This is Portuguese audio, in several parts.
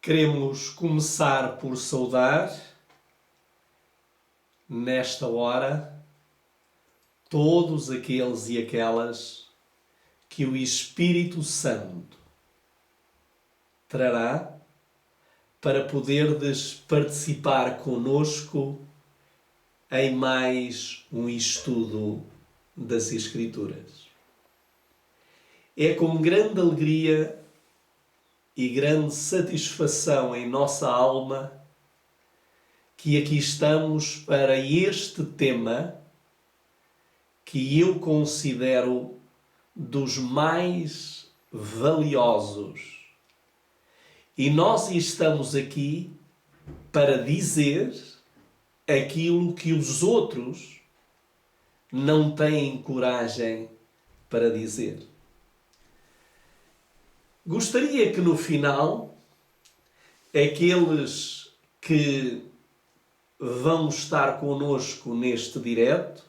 Queremos começar por saudar, nesta hora, todos aqueles e aquelas que o Espírito Santo trará para poderdes participar conosco em mais um estudo das Escrituras. É com grande alegria e grande satisfação em nossa alma que aqui estamos para este tema que eu considero dos mais valiosos. E nós estamos aqui para dizer aquilo que os outros não têm coragem para dizer. Gostaria que no final, aqueles que vão estar conosco neste direto,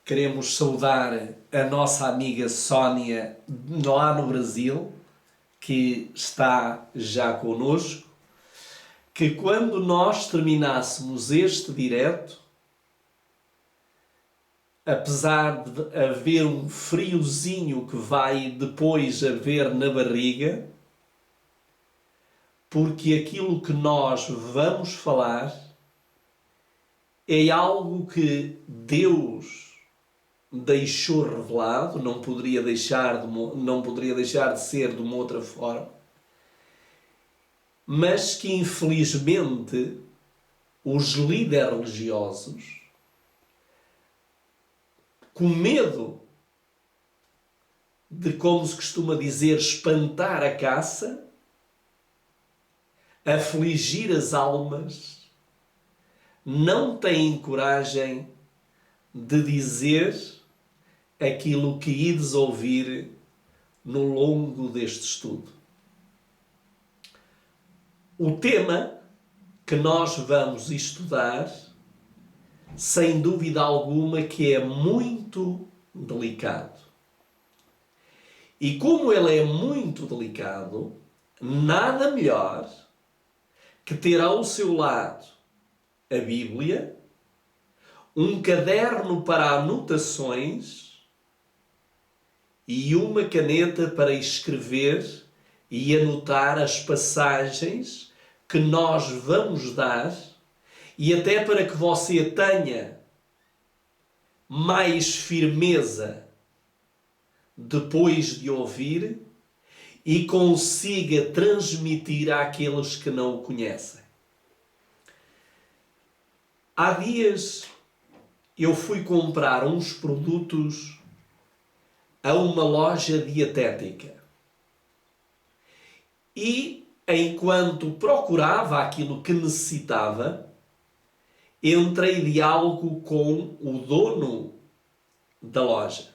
queremos saudar a nossa amiga Sónia lá no Brasil, que está já conosco, que quando nós terminássemos este direto, apesar de haver um friozinho que vai depois haver na barriga, porque aquilo que nós vamos falar é algo que Deus deixou revelado, não poderia deixar de ser de uma outra forma, mas que infelizmente os líderes religiosos, com medo de, como se costuma dizer, espantar a caça, afligir as almas, não têm coragem de dizer aquilo que ides ouvir no longo deste estudo. O tema que nós vamos estudar, sem dúvida alguma, que é muito delicado. E como ele é muito delicado, nada melhor que ter ao seu lado a Bíblia, um caderno para anotações e uma caneta para escrever e anotar as passagens que nós vamos dar, e até para que você tenha mais firmeza depois de ouvir e consiga transmitir àqueles que não o conhecem. Há dias eu fui comprar uns produtos a uma loja dietética e, enquanto procurava aquilo que necessitava, entrei em diálogo com o dono da loja.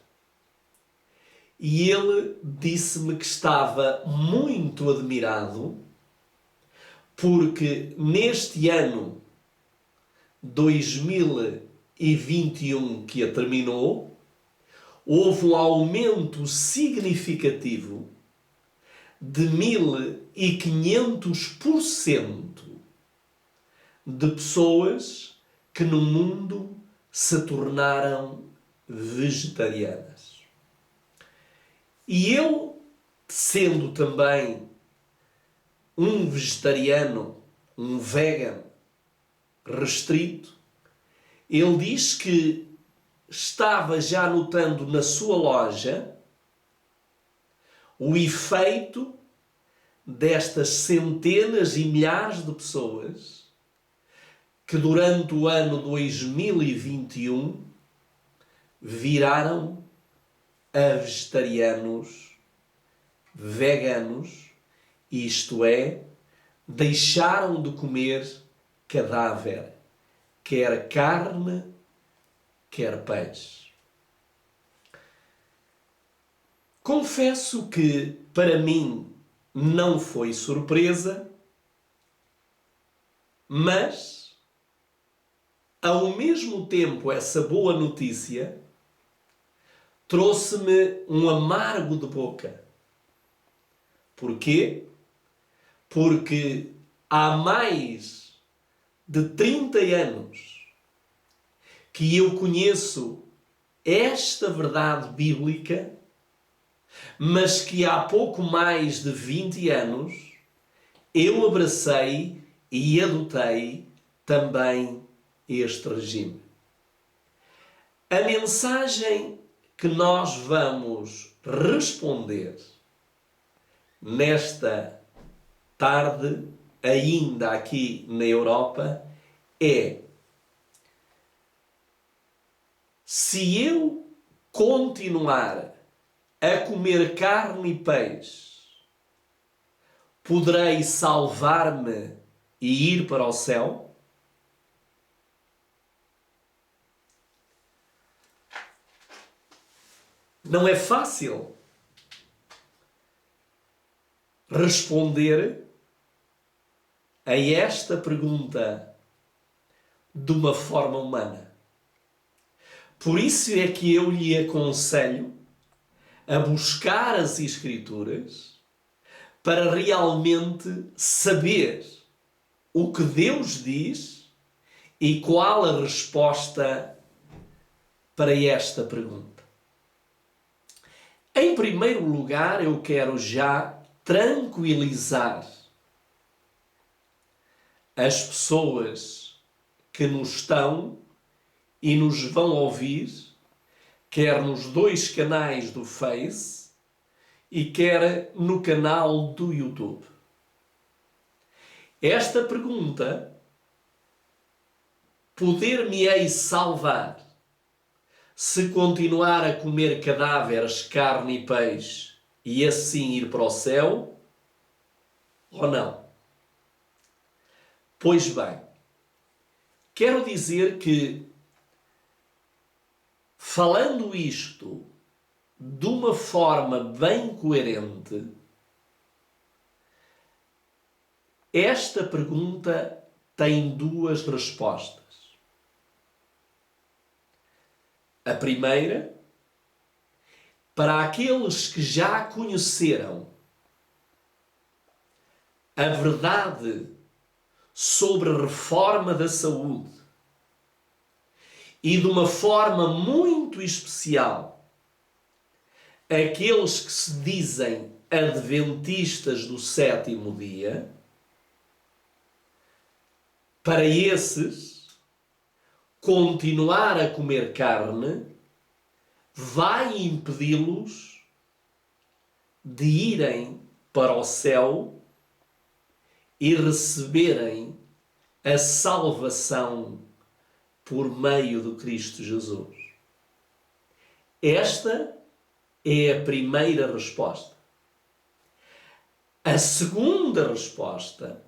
E ele disse-me que estava muito admirado porque neste ano 2021 que a terminou, houve um aumento significativo de 1500% de pessoas que no mundo se tornaram vegetarianas. E eu, sendo também um vegetariano, um vegan restrito, ele diz que estava já notando na sua loja o efeito destas centenas e milhares de pessoas que durante o ano 2021 viraram a vegetarianos, veganos, isto é, deixaram de comer cadáver, quer carne, quer peixe. Confesso que, para mim, não foi surpresa, mas, ao mesmo tempo, essa boa notícia trouxe-me um amargo de boca. Porquê? porque há mais de 30 anos que eu conheço esta verdade bíblica, mas que há pouco mais de 20 anos eu abracei e adotei também este regime. A mensagem que nós vamos responder nesta tarde, ainda aqui na Europa, é: se eu continuar a comer carne e peixe, poderei salvar-me e ir para o céu? Não é fácil responder a esta pergunta de uma forma humana. Por isso é que eu lhe aconselho a buscar as Escrituras para realmente saber o que Deus diz e qual a resposta para esta pergunta. Em primeiro lugar, eu quero já tranquilizar as pessoas que nos estão e nos vão ouvir, quer nos 2 canais do Face e quer no canal do YouTube. Esta pergunta: poder-me-ei salvar se continuar a comer cadáveres, carne e peixe e assim ir para o céu, ou não? Pois bem, quero dizer que, falando isto de uma forma bem coerente, esta pergunta tem 2 respostas. A primeira, para aqueles que já conheceram a verdade sobre a reforma da saúde e de uma forma muito especial aqueles que se dizem adventistas do 7º dia, para esses, continuar a comer carne vai impedi-los de irem para o céu e receberem a salvação por meio de Cristo Jesus. Esta é a primeira resposta. A segunda resposta: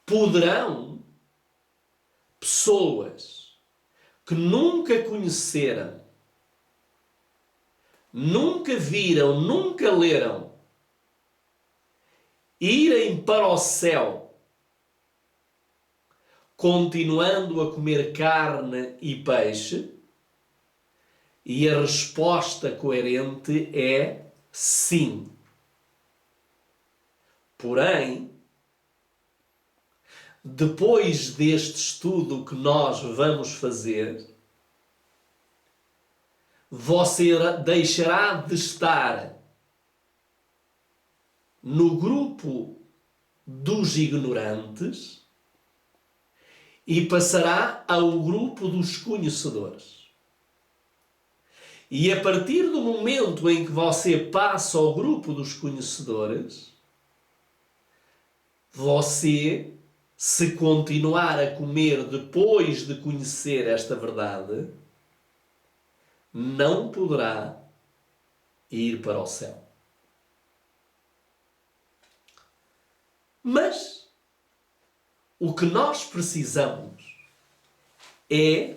poderão pessoas que nunca conheceram, nunca viram, nunca leram, irem para o céu continuando a comer carne e peixe? E a resposta coerente é sim. Porém, depois deste estudo que nós vamos fazer, você deixará de estar no grupo dos ignorantes e passará ao grupo dos conhecedores. E a partir do momento em que você passa ao grupo dos conhecedores, você, se continuar a comer depois de conhecer esta verdade, não poderá ir para o céu. Mas o que nós precisamos é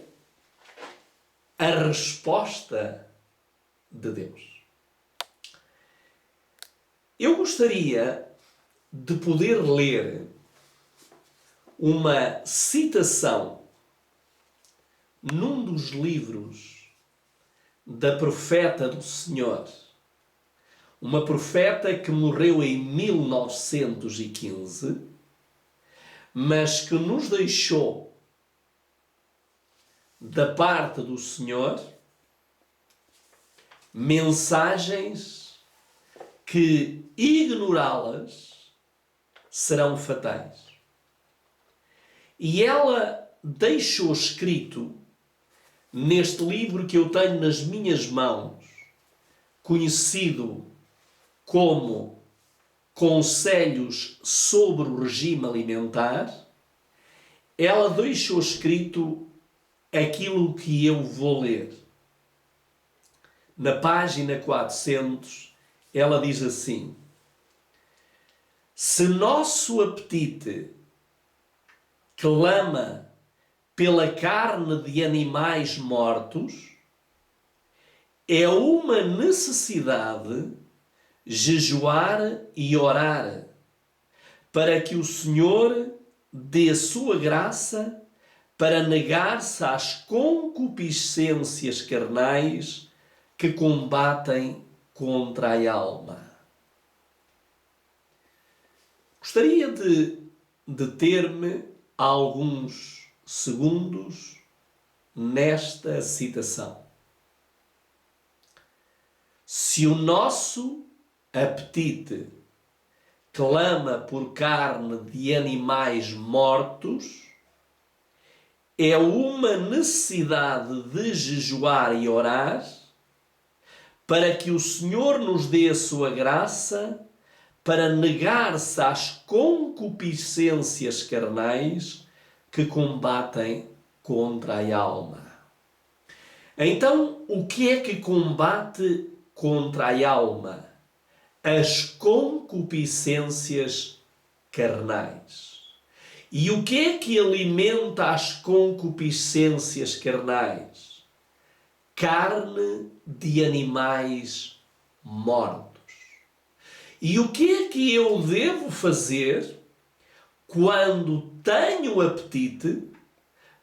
a resposta de Deus. Eu gostaria de poder ler uma citação num dos livros da profeta do Senhor, uma profeta que morreu em 1915, mas que nos deixou da parte do Senhor mensagens que ignorá-las serão fatais. E ela deixou escrito neste livro que eu tenho nas minhas mãos, conhecido como Conselhos sobre o Regime Alimentar, ela deixou escrito aquilo que eu vou ler. Na página 400, ela diz assim: se nosso apetite clama pela carne de animais mortos, é uma necessidade jejuar e orar para que o Senhor dê sua graça para negar-se às concupiscências carnais que combatem contra a alma. Gostaria de deter-me alguns segundos nesta citação. Se o nosso apetite clama por carne de animais mortos, é uma necessidade de jejuar e orar para que o Senhor nos dê a sua graça para negar-se às concupiscências carnais que combatem contra a alma. Então, o que é que combate contra a alma? As concupiscências carnais. E o que é que alimenta as concupiscências carnais? Carne de animais mortos. E o que é que eu devo fazer quando tenho apetite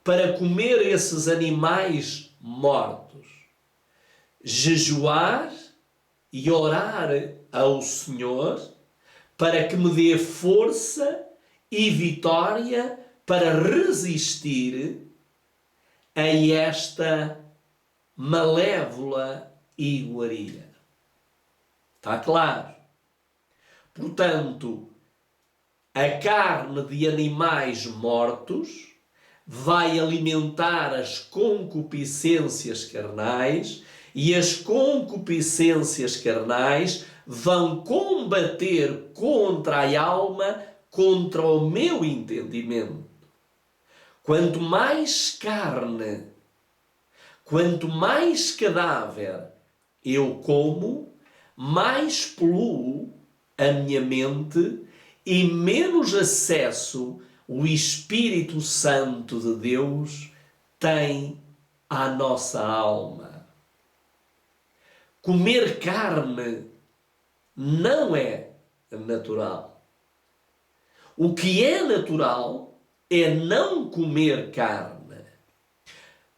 para comer esses animais mortos? Jejuar e orar ao Senhor para que me dê força e vitória para resistir a esta malévola iguaria. Está claro? Portanto, a carne de animais mortos vai alimentar as concupiscências carnais e as concupiscências carnais vão combater contra a alma, contra o meu entendimento. Quanto mais carne, quanto mais cadáver eu como, mais poluo a minha mente e menos acesso o Espírito Santo de Deus tem à nossa alma. Comer carne não é natural. O que é natural é não comer carne.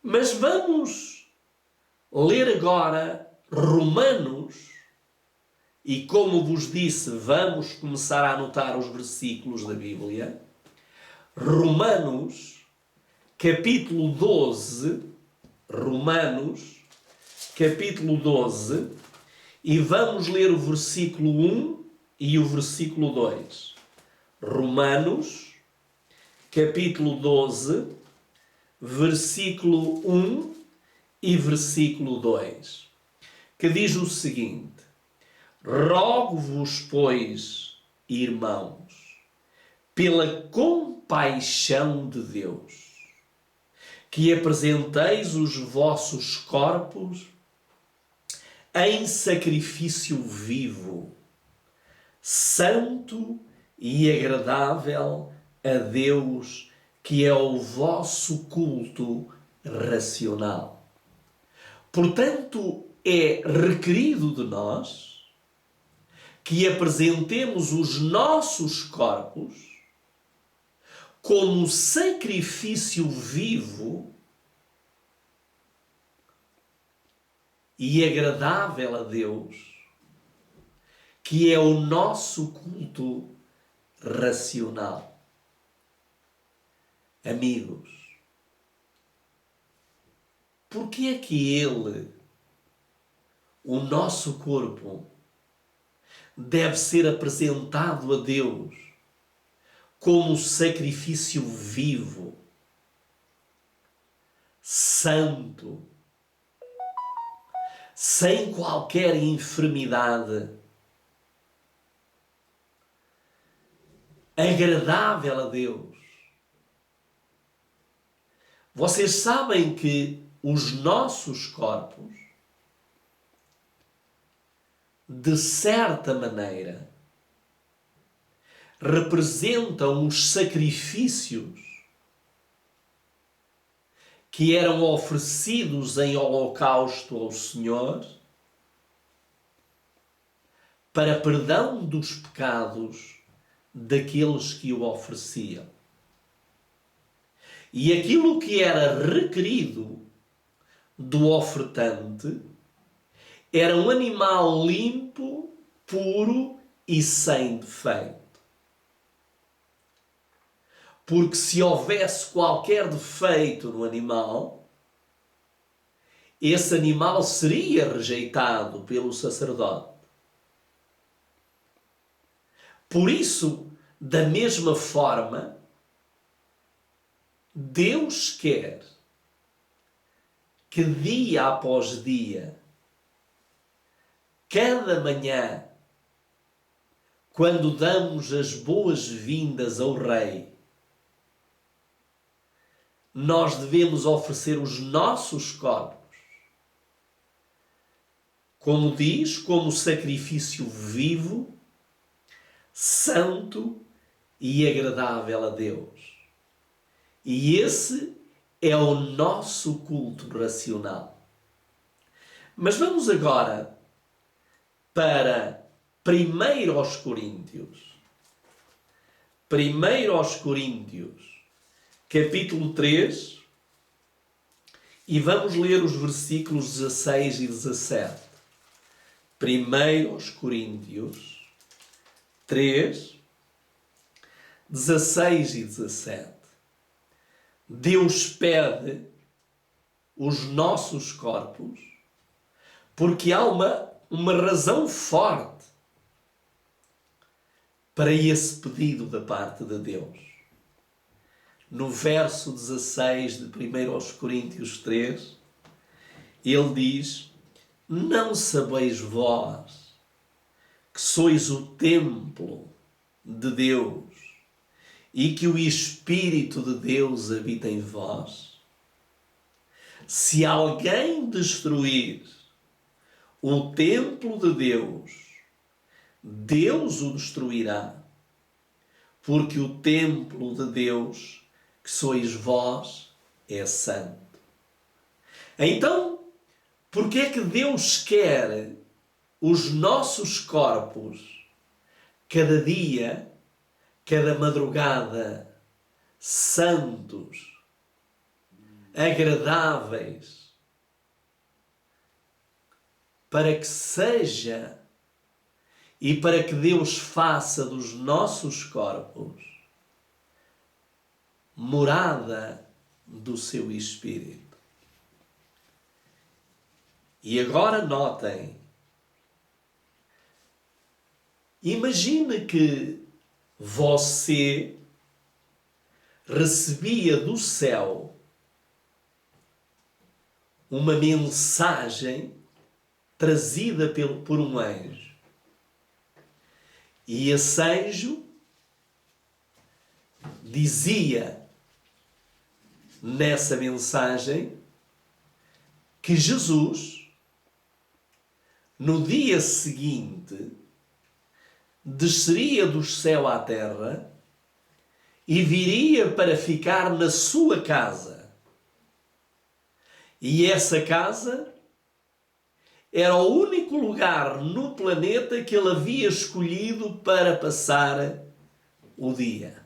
Mas vamos ler agora Romanos, e como vos disse, vamos começar a anotar os versículos da Bíblia. Romanos, capítulo 12, Romanos, capítulo 12, e vamos ler o versículo 1 e o versículo 2. Romanos, capítulo 12, versículo 1 e versículo 2, que diz o seguinte: rogo-vos, pois, irmãos, pela compaixão de Deus, que apresenteis os vossos corpos em sacrifício vivo, santo e agradável a Deus, que é o vosso culto racional. Portanto, é requerido de nós que apresentemos os nossos corpos como sacrifício vivo e agradável a Deus, que é o nosso culto racional. Amigos, porque é que ele, o nosso corpo, deve ser apresentado a Deus como sacrifício vivo, santo, sem qualquer enfermidade, agradável a Deus? Vocês sabem que os nossos corpos, de certa maneira, representam os sacrifícios que eram oferecidos em holocausto ao Senhor para perdão dos pecados daqueles que o ofereciam. E aquilo que era requerido do ofertante era um animal limpo, puro e sem defeito. Porque se houvesse qualquer defeito no animal, esse animal seria rejeitado pelo sacerdote. Por isso, da mesma forma, Deus quer que dia após dia, cada manhã, quando damos as boas-vindas ao Rei, nós devemos oferecer os nossos corpos, como diz, como sacrifício vivo, santo e agradável a Deus. E esse é o nosso culto racional. Mas vamos agora para 1 aos Coríntios. 1 aos Coríntios, capítulo 3, e vamos ler os versículos 16 e 17. 1 aos Coríntios 3, 16 e 17. Deus pede os nossos corpos porque há uma razão forte para esse pedido da parte de Deus. No verso 16 de 1 aos Coríntios 3, ele diz: não sabeis vós que sois o templo de Deus e que o Espírito de Deus habita em vós? Se alguém destruir o templo de Deus, Deus o destruirá, porque o templo de Deus, que sois vós, é santo. Então, por que é que Deus quer os nossos corpos cada dia, cada madrugada, santos, agradáveis, para que seja e para que Deus faça dos nossos corpos morada do seu Espírito? E agora notem, imagine que você recebia do céu uma mensagem trazida por um anjo. E esse anjo dizia nessa mensagem que Jesus, no dia seguinte, desceria do céu à terra e viria para ficar na sua casa. E essa casa era o único lugar no planeta que ele havia escolhido para passar o dia.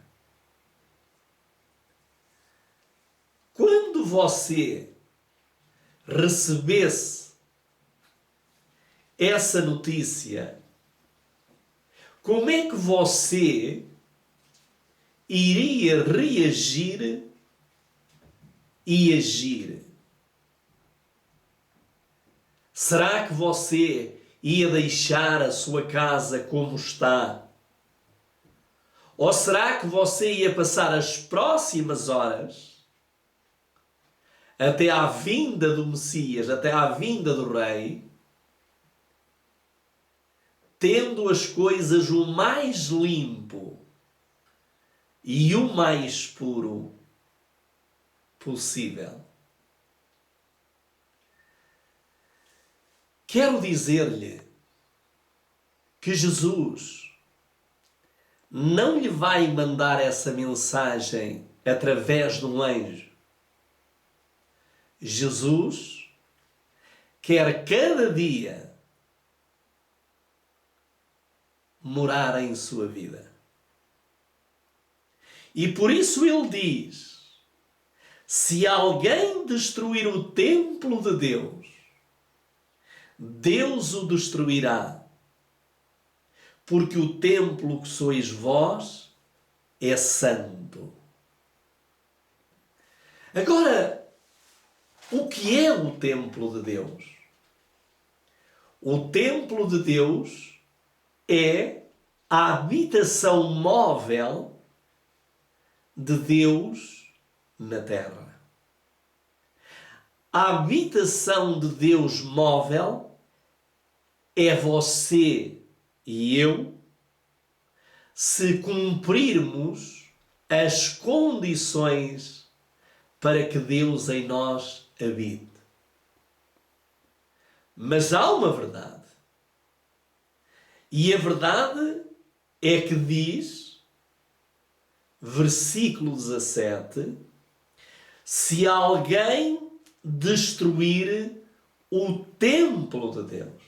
Quando você recebesse essa notícia como é que você iria reagir e agir? Será que você ia deixar a sua casa como está? Ou será que você ia passar as próximas horas até à vinda do Messias, até à vinda do Rei, tendo as coisas o mais limpo e o mais puro possível? Quero dizer-lhe que Jesus não lhe vai mandar essa mensagem através de um anjo. Jesus quer cada dia morar em sua vida. E por isso ele diz: se alguém destruir o templo de Deus, Deus o destruirá, porque o templo que sois vós é santo. Agora, o que é o templo de Deus? O templo de Deus é a habitação móvel de Deus na terra. A habitação de Deus móvel é você e eu, se cumprirmos as condições para que Deus em nós habite. Mas há uma verdade. E a verdade é que diz, versículo 17, se alguém destruir o templo de Deus.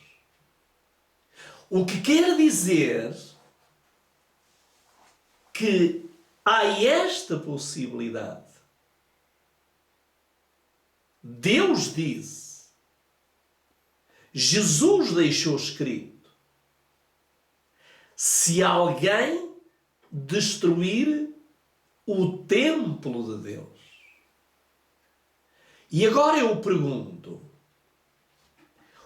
O que quer dizer que há esta possibilidade. Deus disse, Jesus deixou escrito, se alguém destruir o templo de Deus. E agora eu pergunto,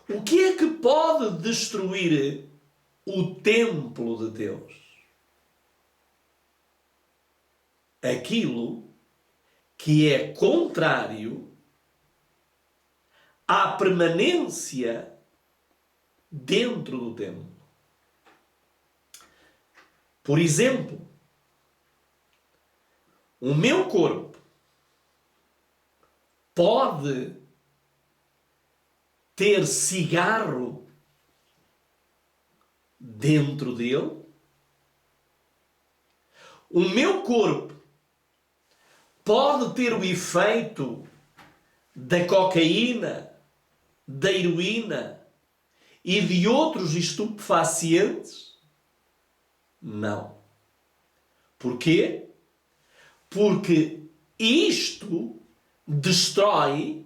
o que é que pode destruir o templo de Deus? Aquilo que é contrário à permanência dentro do templo. Por exemplo, o meu corpo pode ter cigarro dentro dele. O meu corpo pode ter o efeito da cocaína, da heroína e de outros estupefacientes? Não. Porquê? Porque isto destrói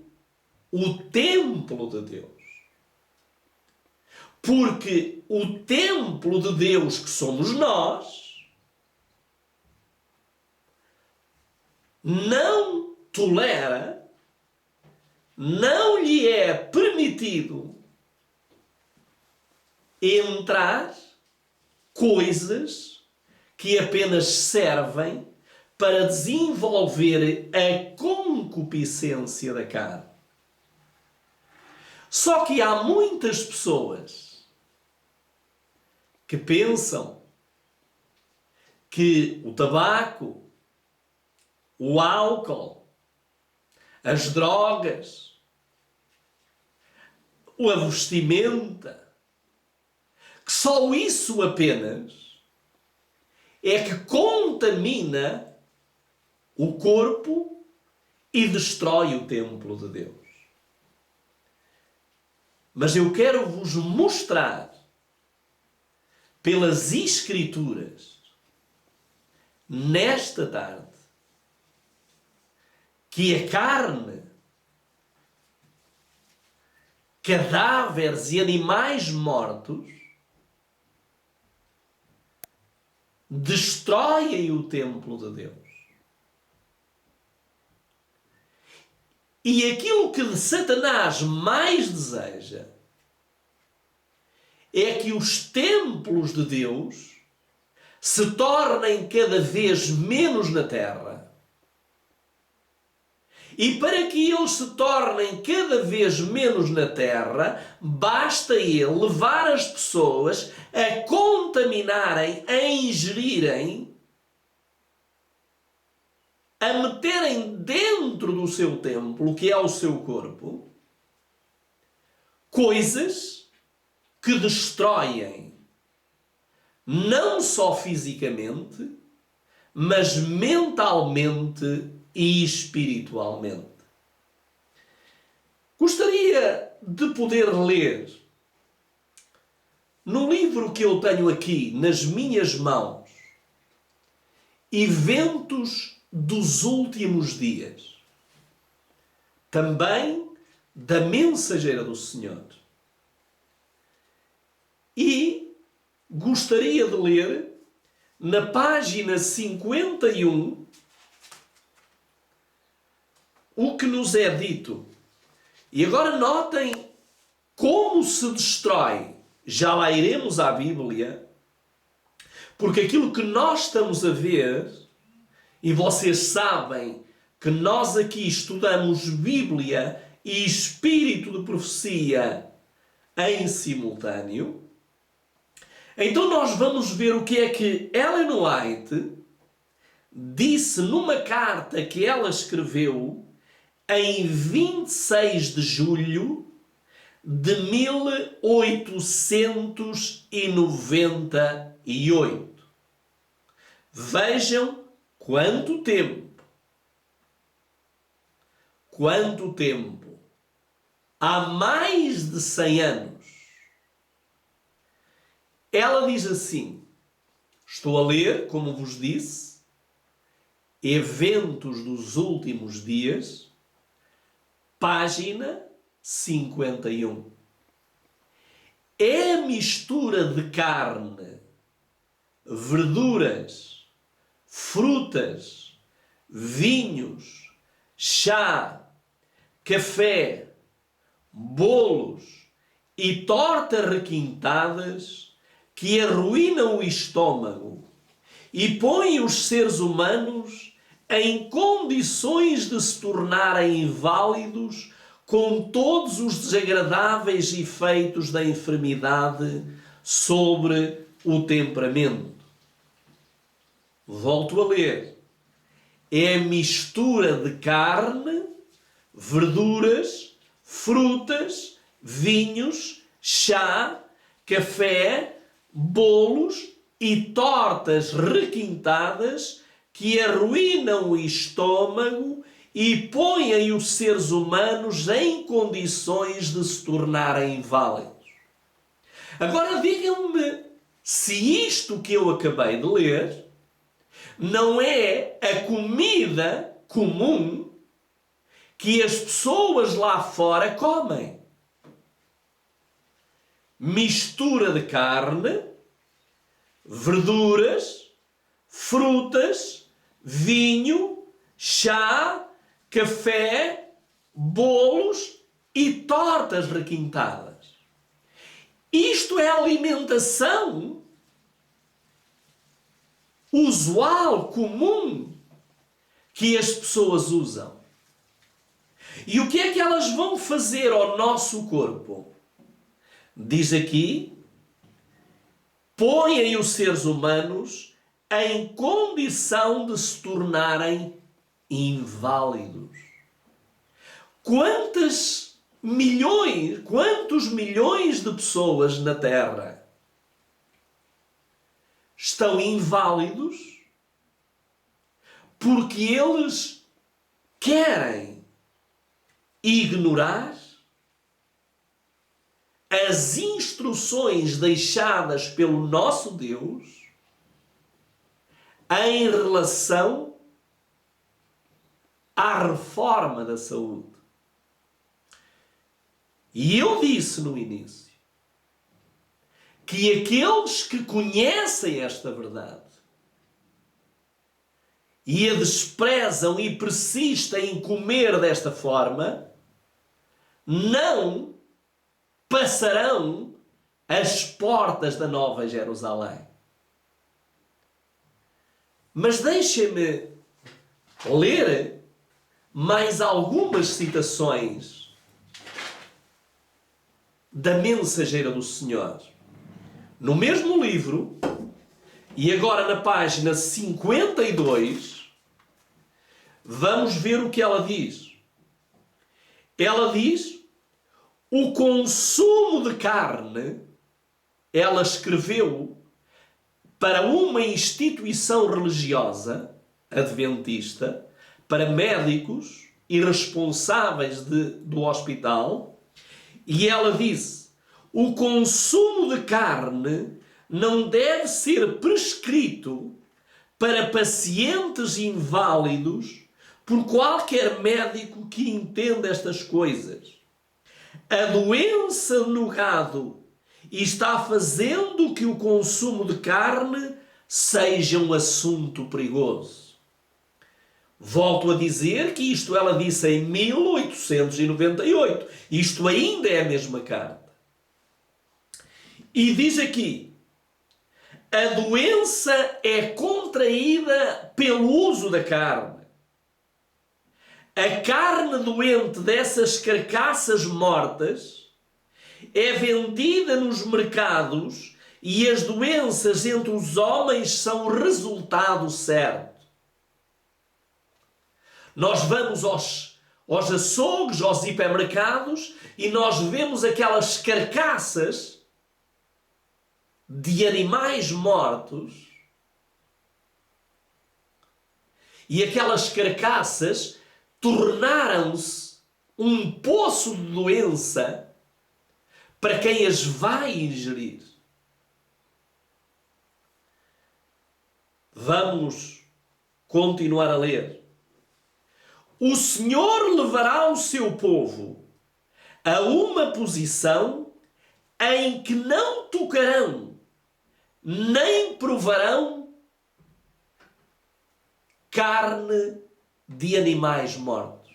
o templo de Deus. Porque o templo de Deus que somos nós não tolera, não lhe é permitido entrar coisas que apenas servem para desenvolver a concupiscência da carne. Só que há muitas pessoas que pensam que o tabaco, o álcool, as drogas, a vestimenta, que só isso apenas é que contamina o corpo e destrói o templo de Deus. Mas eu quero vos mostrar pelas Escrituras nesta tarde que a carne, cadáveres e animais mortos destroem o templo de Deus. E aquilo que Satanás mais deseja é que os templos de Deus se tornem cada vez menos na terra. E para que eles se tornem cada vez menos na terra, basta ele levar as pessoas a contaminarem, a ingerirem, a meterem dentro do seu templo, que é o seu corpo, coisas que destroem não só fisicamente, mas mentalmente e espiritualmente. Gostaria de poder ler no livro que eu tenho aqui nas minhas mãos, Eventos dos Últimos Dias, também da Mensageira do Senhor. E gostaria de ler na página 51 o que nos é dito. E agora notem como se destrói. Já lá iremos à Bíblia, porque aquilo que nós estamos a ver, e vocês sabem que nós aqui estudamos Bíblia e Espírito de Profecia em simultâneo, então nós vamos ver o que é que Ellen White disse numa carta que ela escreveu em 26 de julho de 1898. Vejam quanto tempo. Quanto tempo. Há mais de 100 anos. Ela diz assim, estou a ler, como vos disse, Eventos dos Últimos Dias, página 51. É a mistura de carne, verduras, frutas, vinhos, chá, café, bolos e tortas requintadas que arruinam o estômago e põem os seres humanos em condições de se tornarem inválidos com todos os desagradáveis efeitos da enfermidade sobre o temperamento. Volto a ler. É a mistura de carne, verduras, frutas, vinhos, chá, café, bolos e tortas requintadas que arruinam o estômago e põem os seres humanos em condições de se tornarem inválidos. Agora digam-me se isto que eu acabei de ler não é a comida comum que as pessoas lá fora comem. Mistura de carne, verduras, frutas, vinho, chá, café, bolos e tortas requintadas. Isto é a alimentação usual, comum, que as pessoas usam. E o que é que elas vão fazer ao nosso corpo? Diz aqui, põem os seres humanos em condição de se tornarem inválidos. Quantos milhões de pessoas na Terra estão inválidos porque eles querem ignorar as instruções deixadas pelo nosso Deus em relação à reforma da saúde. E eu disse no início que aqueles que conhecem esta verdade e a desprezam e persistem em comer desta forma, não passarão as portas da Nova Jerusalém. Mas deixem-me ler mais algumas citações da mensageira do Senhor. No mesmo livro, e agora na página 52, vamos ver o que ela diz. Ela diz: o consumo de carne, ela escreveu para uma instituição religiosa adventista, para médicos e responsáveis do hospital, e ela disse: o consumo de carne não deve ser prescrito para pacientes inválidos por qualquer médico que entenda estas coisas. A doença no gado está fazendo que o consumo de carne seja um assunto perigoso. Volto a dizer que isto ela disse em 1898. Isto ainda é a mesma carta. E diz aqui: a doença é contraída pelo uso da carne. A carne doente dessas carcaças mortas é vendida nos mercados e as doenças entre os homens são o resultado certo. Nós vamos aos açougues, aos hipermercados, e nós vemos aquelas carcaças de animais mortos, e aquelas carcaças tornaram-se um poço de doença para quem as vai ingerir. Vamos continuar a ler. O Senhor levará o seu povo a uma posição em que não tocarão, nem provarão carne de animais mortos.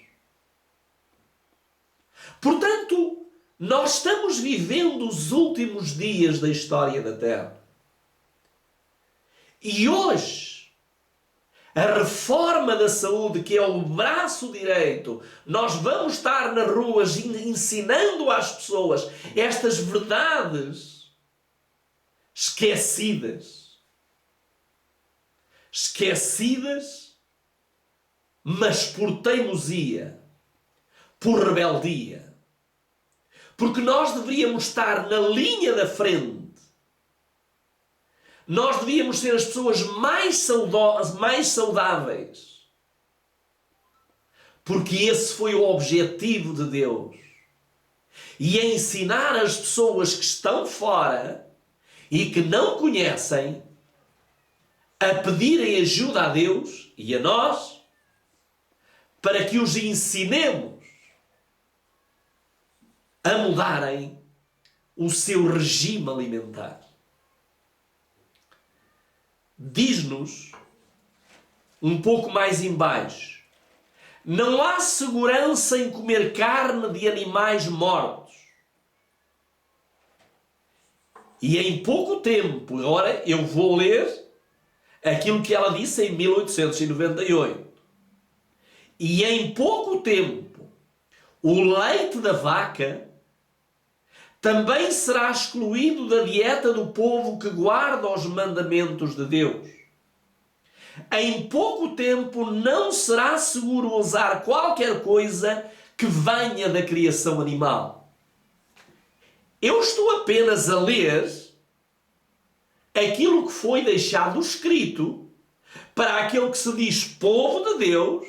Portanto, nós estamos vivendo os últimos dias da história da Terra. E hoje, a reforma da saúde, que é o braço direito, nós vamos estar nas ruas ensinando às pessoas estas verdades esquecidas. Esquecidas, mas por teimosia, por rebeldia. Porque nós deveríamos estar na linha da frente. Nós devíamos ser as pessoas mais saudáveis. Porque esse foi o objetivo de Deus. E ensinar as pessoas que estão fora e que não conhecem a pedirem ajuda a Deus e a nós, para que os ensinemos a mudarem o seu regime alimentar. Diz-nos, um pouco mais em baixo, não há segurança em comer carne de animais mortos. E em pouco tempo, agora eu vou ler aquilo que ela disse em 1898. E em pouco tempo, o leite da vaca também será excluído da dieta do povo que guarda os mandamentos de Deus. Em pouco tempo não será seguro usar qualquer coisa que venha da criação animal. Eu estou apenas a ler aquilo que foi deixado escrito para aquele que se diz povo de Deus,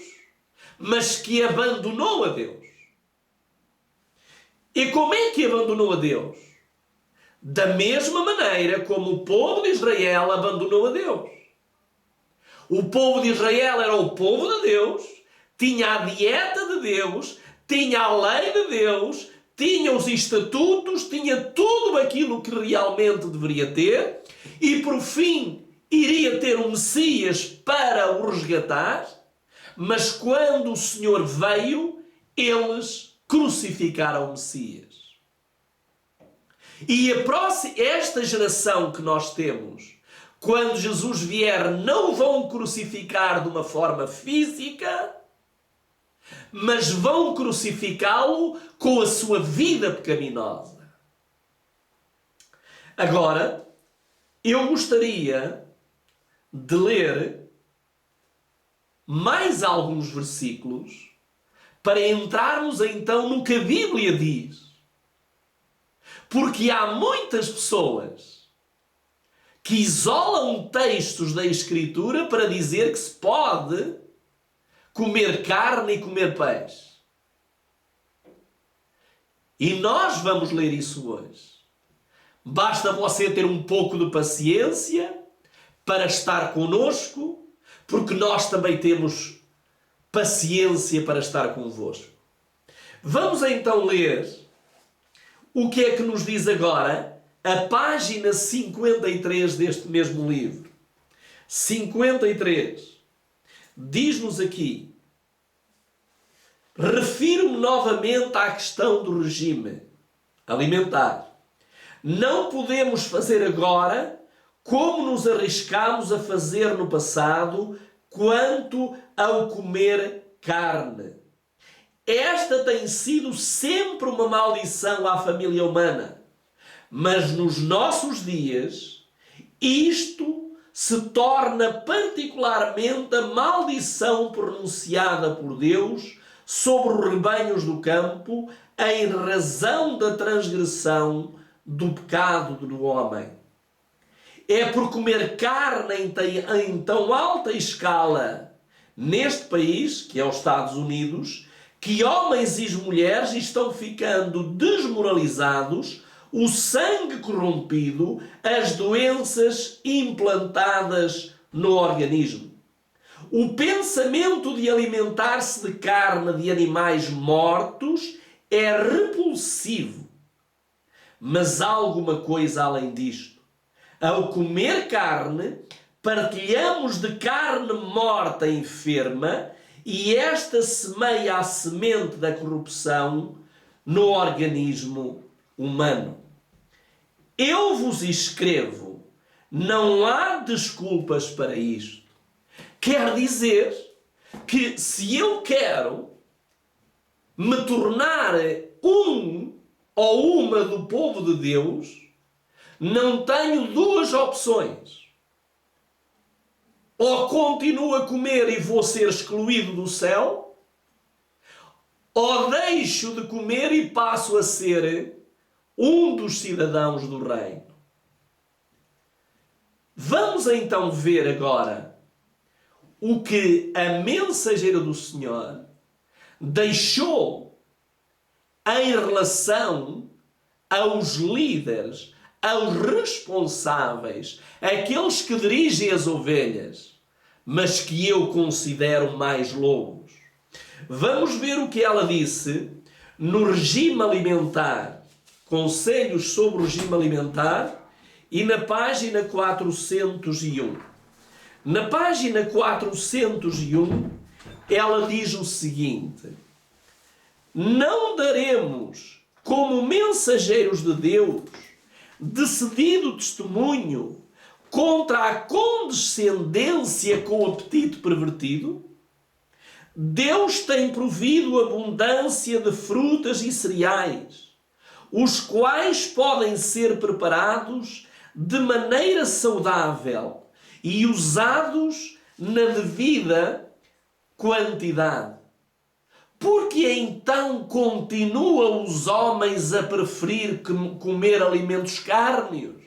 mas que abandonou a Deus. E como é que abandonou a Deus? Da mesma maneira como o povo de Israel abandonou a Deus. O povo de Israel era o povo de Deus, tinha a dieta de Deus, tinha a lei de Deus, tinha os estatutos, tinha tudo aquilo que realmente deveria ter, e por fim iria ter um Messias para o resgatar, mas quando o Senhor veio, eles crucificaram o Messias. E esta geração que nós temos, quando Jesus vier, não vão crucificar de uma forma física, mas vão crucificá-lo com a sua vida pecaminosa. Agora, eu gostaria de ler mais alguns versículos para entrarmos então no que a Bíblia diz. Porque há muitas pessoas que isolam textos da Escritura para dizer que se pode comer carne e comer peixe. E nós vamos ler isso hoje. Basta você ter um pouco de paciência para estar conosco, porque nós também temos paciência para estar convosco. Vamos então ler o que é que nos diz agora a página 53 deste mesmo livro. 53. Diz-nos aqui: refiro-me novamente à questão do regime alimentar. Não podemos fazer agora como nos arriscámos a fazer no passado quanto ao comer carne. Esta tem sido sempre uma maldição à família humana, mas nos nossos dias isto se torna particularmente a maldição pronunciada por Deus sobre os rebanhos do campo em razão da transgressão do pecado do homem. É por comer carne em tão alta escala neste país, que é os Estados Unidos, que homens e mulheres estão ficando desmoralizados, o sangue corrompido, as doenças implantadas no organismo. O pensamento de alimentar-se de carne de animais mortos é repulsivo. Mas há alguma coisa além disto. Ao comer carne, partilhamos de carne morta e enferma, e esta semeia a semente da corrupção no organismo humano. Eu vos escrevo, não há desculpas para isto. Quer dizer que se eu quero me tornar um ou uma do povo de Deus, não tenho duas opções. Ou continuo a comer e vou ser excluído do céu, ou deixo de comer e passo a ser um dos cidadãos do reino. Vamos então ver agora o que a mensageira do Senhor deixou em relação aos líderes, aos responsáveis, aqueles que dirigem as ovelhas, mas que eu considero mais lobos. Vamos ver o que ela disse no regime alimentar, conselhos sobre o regime alimentar, e na página 401. Na página 401, ela diz o seguinte: não daremos, como mensageiros de Deus, decidido testemunho contra a condescendência com o apetite pervertido? Deus tem provido abundância de frutas e cereais, os quais podem ser preparados de maneira saudável e usados na devida quantidade. Porque então continuam os homens a preferir comer alimentos cárneos?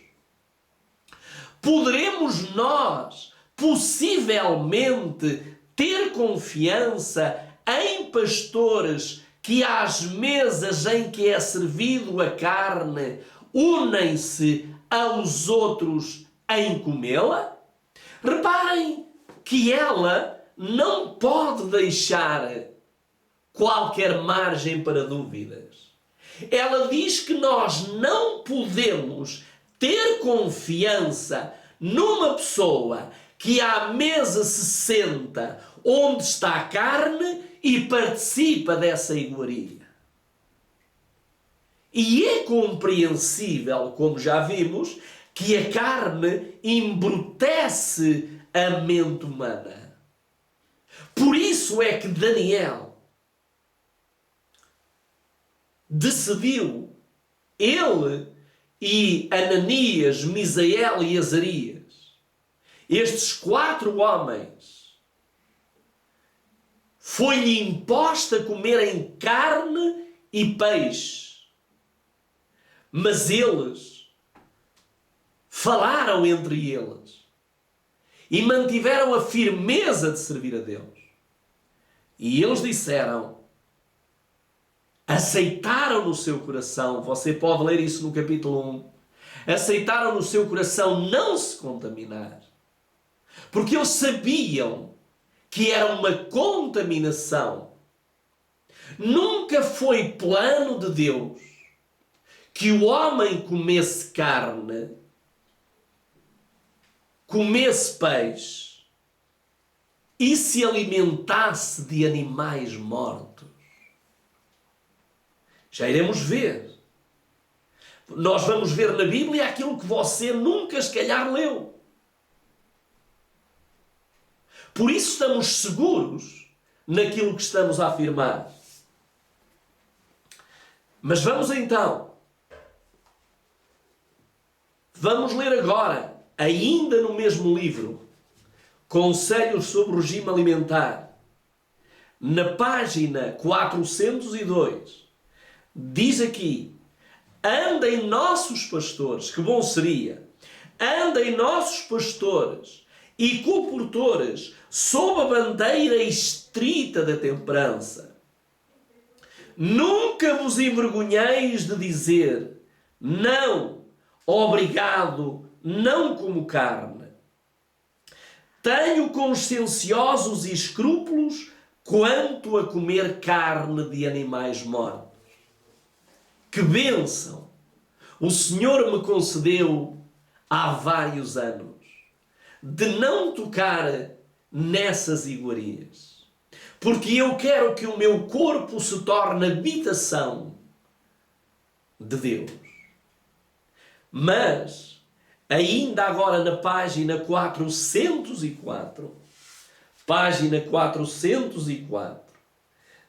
Poderemos nós, possivelmente, ter confiança em pastores que às mesas em que é servido a carne unem-se aos outros em comê-la? Reparem que ela não pode deixar qualquer margem para dúvidas. Ela diz que nós não podemos ter confiança numa pessoa que à mesa se senta onde está a carne e participa dessa iguaria. E é compreensível, como já vimos, que a carne embrutece a mente humana. Por isso é que Daniel decidiu, ele e Ananias, Misael e Azarias, estes 4 homens, foi-lhe imposta comerem carne e peixe. Mas eles falaram entre eles e mantiveram a firmeza de servir a Deus. E eles disseram, aceitaram no seu coração, você pode ler isso no capítulo 1, aceitaram no seu coração não se contaminar, porque eles sabiam que era uma contaminação. Nunca foi plano de Deus que o homem comesse carne, comesse peixe e se alimentasse de animais mortos. Já iremos ver. Nós vamos ver na Bíblia aquilo que você nunca, se calhar, leu. Por isso estamos seguros naquilo que estamos a afirmar. Mas vamos então. Vamos ler agora, ainda no mesmo livro, Conselhos sobre o Regime Alimentar. Na página 402, diz aqui, andem nossos pastores, que bom seria, andem nossos pastores e comportores sob a bandeira estrita da temperança. Nunca vos envergonheis de dizer, não, obrigado, não como carne. Tenho conscienciosos escrúpulos quanto a comer carne de animais mortos. Que bênção o Senhor me concedeu há vários anos de não tocar nessas iguarias. Porque eu quero que o meu corpo se torne habitação de Deus. Mas, ainda agora na página 404,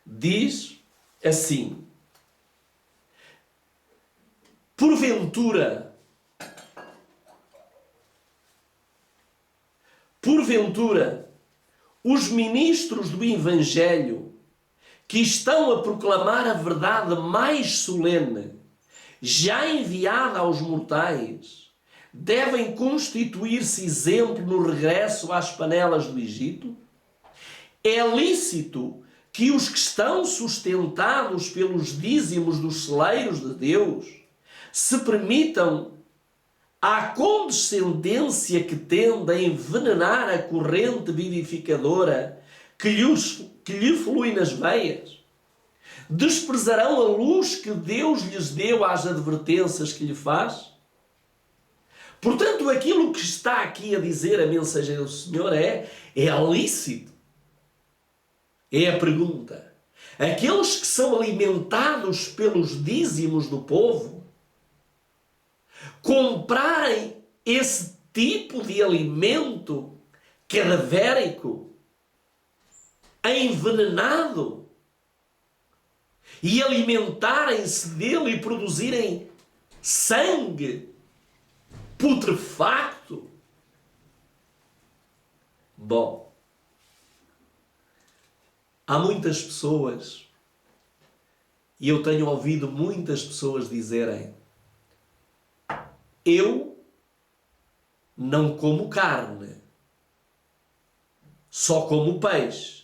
diz assim, porventura, os ministros do Evangelho que estão a proclamar a verdade mais solene, já enviada aos mortais, devem constituir-se exemplo no regresso às panelas do Egito? É lícito que os que estão sustentados pelos dízimos dos celeiros de Deus se permitam à condescendência que tende a envenenar a corrente vivificadora que lhe flui nas veias? Desprezarão a luz que Deus lhes deu às advertências que lhe faz? Portanto, aquilo que está aqui a dizer a mensageira do Senhor é lícito. É a pergunta. Aqueles que são alimentados pelos dízimos do povo, comprarem esse tipo de alimento cadavérico, envenenado, e alimentarem-se dele e produzirem sangue putrefacto? Bom, há muitas pessoas, e eu tenho ouvido muitas pessoas dizerem, eu não como carne, só como peixe.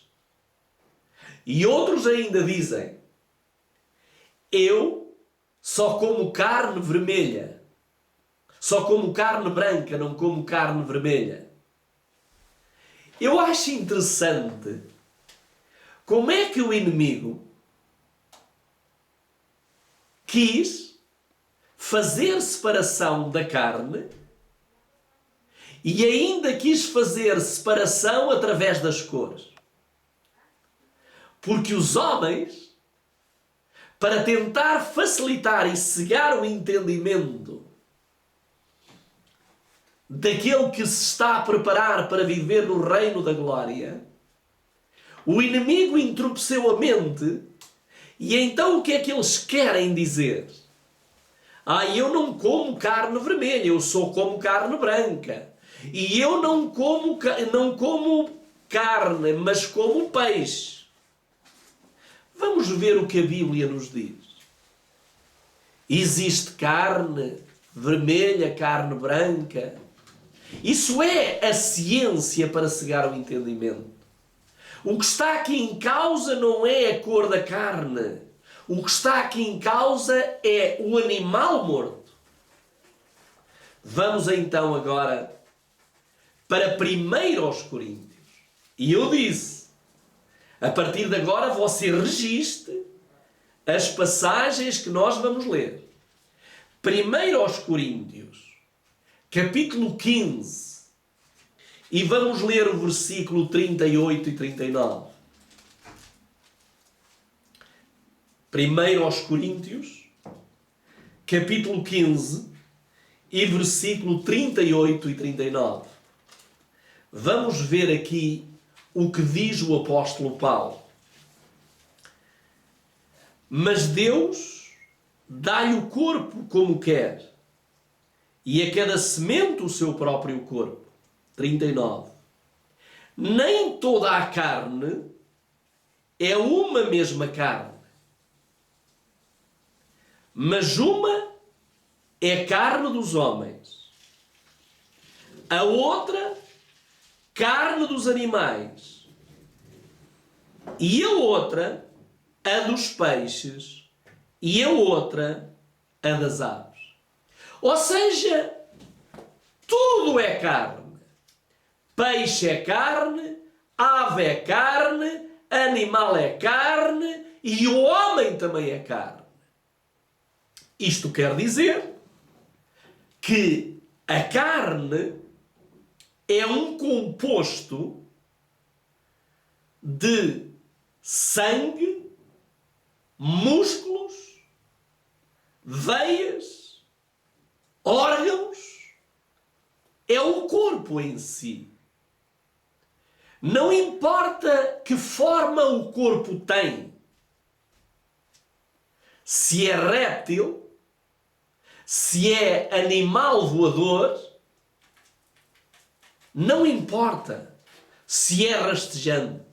E outros ainda dizem, eu só como carne vermelha, só como carne branca, não como carne vermelha. Eu acho interessante como é que o inimigo quis fazer separação da carne E ainda quis fazer separação através das cores. Porque os homens, para tentar facilitar e cegar o entendimento daquele que se está a preparar para viver no reino da glória, o inimigo entorpeceu a mente. E então o que é que eles querem dizer? Eu não como carne vermelha, eu só como carne branca. E eu não como carne, mas como peixe. Vamos ver o que a Bíblia nos diz. Existe carne vermelha, carne branca. Isso é a ciência para cegar o entendimento. O que está aqui em causa não é a cor da carne. O que está aqui em causa é o animal morto. Vamos então agora para 1 aos Coríntios. E eu disse, a partir de agora você registre as passagens que nós vamos ler. 1 aos Coríntios, capítulo 15. E vamos ler o versículo 38 e 39. 1 aos Coríntios, capítulo 15 e versículo 38 e 39. Vamos ver aqui o que diz o apóstolo Paulo. Mas Deus dá-lhe o corpo como quer, e a cada semente o seu próprio corpo. 39. Nem toda a carne é uma mesma carne, mas uma é carne dos homens, a outra carne dos animais, e a outra a dos peixes, e a outra a das aves. Ou seja, tudo é carne. Peixe é carne, ave é carne, animal é carne e o homem também é carne. Isto quer dizer que a carne é um composto de sangue, músculos, veias, órgãos. É o corpo em si. Não importa que forma o corpo tem. Se é réptil, se é animal voador, não importa se é rastejante.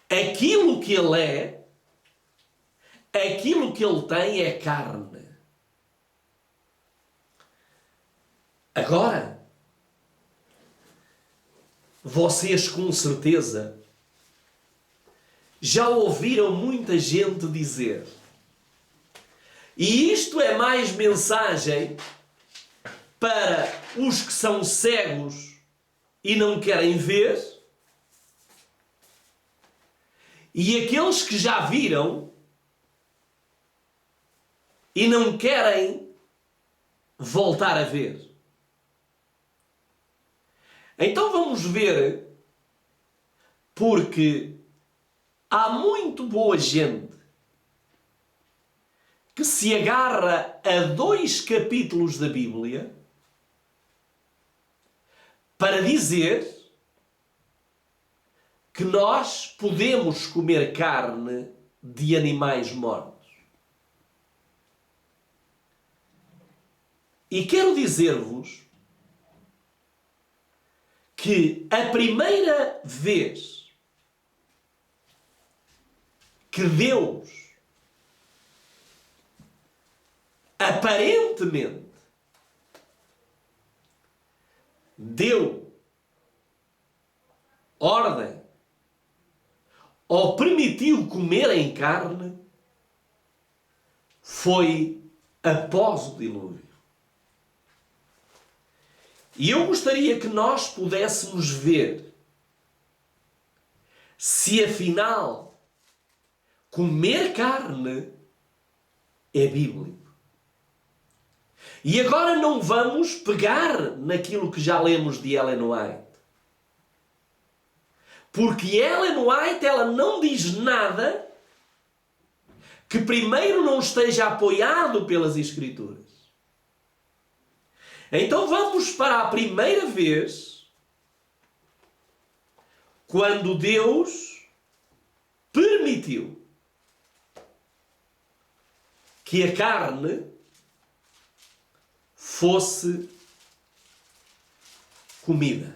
Aquilo que ele é, aquilo que ele tem é carne. Agora, vocês com certeza já ouviram muita gente dizer, e isto é mais mensagem para os que são cegos e não querem ver, e aqueles que já viram e não querem voltar a ver. Então vamos ver, porque há muito boa gente que se agarra a 2 capítulos da Bíblia para dizer que nós podemos comer carne de animais mortos. E quero dizer-vos que a primeira vez que Deus aparentemente deu ordem ou permitiu comer em carne foi após o dilúvio. E eu gostaria que nós pudéssemos ver se afinal comer carne é bíblico. E agora não vamos pegar naquilo que já lemos de Ellen White. Porque Ellen White, ela não diz nada que primeiro não esteja apoiado pelas Escrituras. Então vamos para a primeira vez quando Deus permitiu que a carne fosse comida.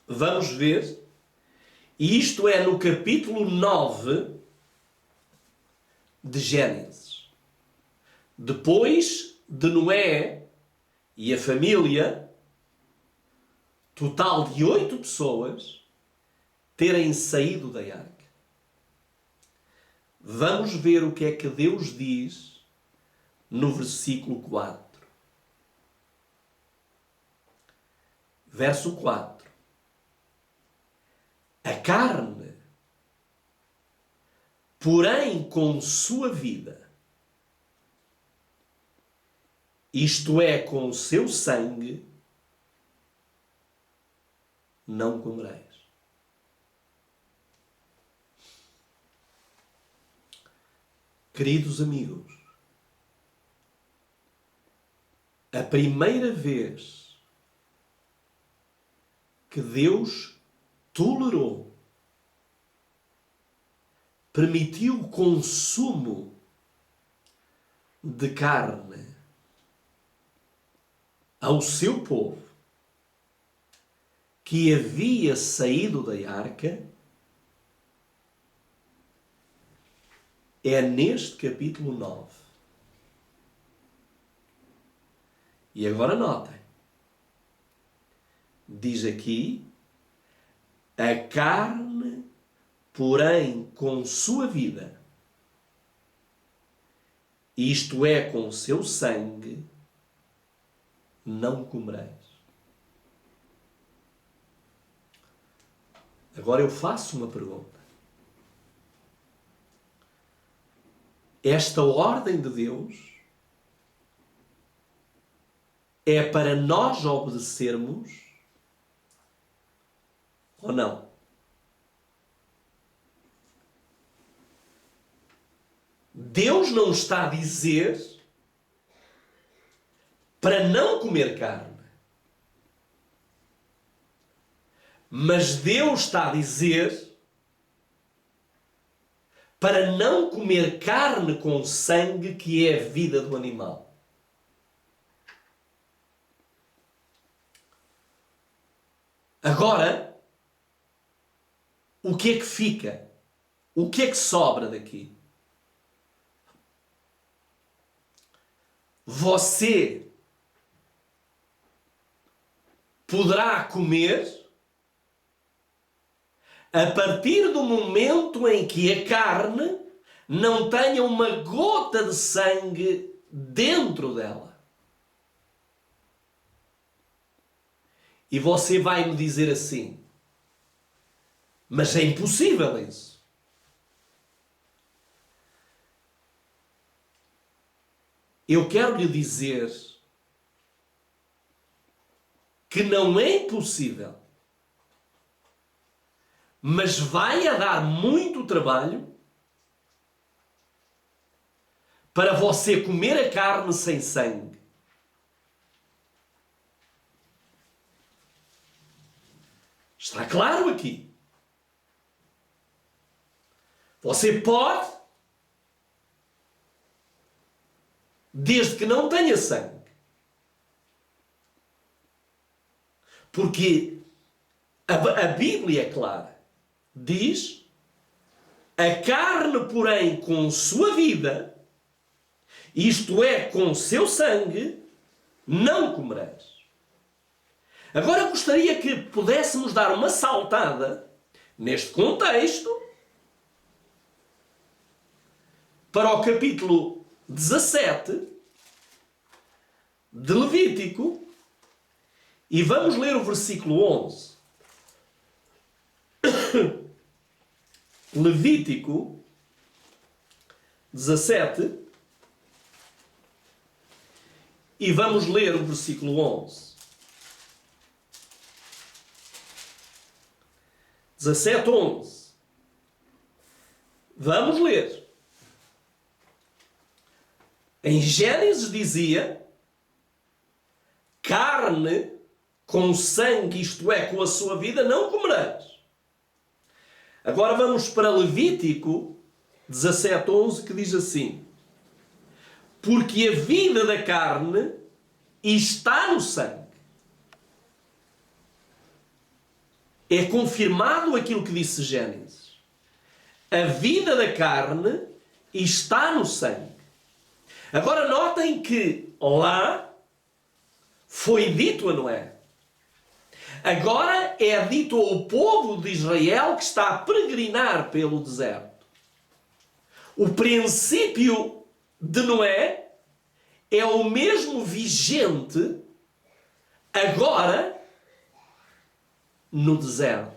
Vamos ver, e isto é no capítulo 9 de Gênesis. Depois de Noé e a família, total de 8 pessoas, terem saído da arca. Vamos ver o que é que Deus diz no versículo 4. Verso 4. A carne, porém com sua vida, isto é, com o seu sangue, não comereis. Queridos amigos, a primeira vez que Deus tolerou, permitiu o consumo de carne ao seu povo que havia saído da arca, é neste capítulo 9. E agora notem. Diz aqui, a carne, porém, com sua vida, isto é, com seu sangue, não comereis. Agora eu faço uma pergunta. Esta ordem de Deus é para nós obedecermos ou não? Deus não está a dizer para não comer carne. Mas Deus está a dizer para não comer carne com sangue, que é a vida do animal. Agora, o que é que fica? O que é que sobra daqui? Você poderá comer a partir do momento em que a carne não tenha uma gota de sangue dentro dela. E você vai me dizer assim, mas é impossível isso. Eu quero lhe dizer que não é impossível, mas vai a dar muito trabalho para você comer a carne sem sangue. Está claro aqui? Você pode, desde que não tenha sangue. Porque a Bíblia é clara. Diz, a carne, porém, com sua vida, isto é, com seu sangue, não comerás. Agora gostaria que pudéssemos dar uma saltada neste contexto para o capítulo 17 de Levítico e vamos ler o versículo 11. Levítico 17, E vamos ler o versículo 11. 17:11. Vamos ler. Em Gênesis dizia: carne com sangue, isto é, com a sua vida, não comerás. Agora vamos para Levítico 17:11, que diz assim: porque a vida da carne está no sangue. É confirmado aquilo que disse Gênesis. A vida da carne está no sangue. Agora notem que lá foi dito a Noé. Agora é dito ao povo de Israel que está a peregrinar pelo deserto. O princípio de Noé é o mesmo vigente agora no deserto.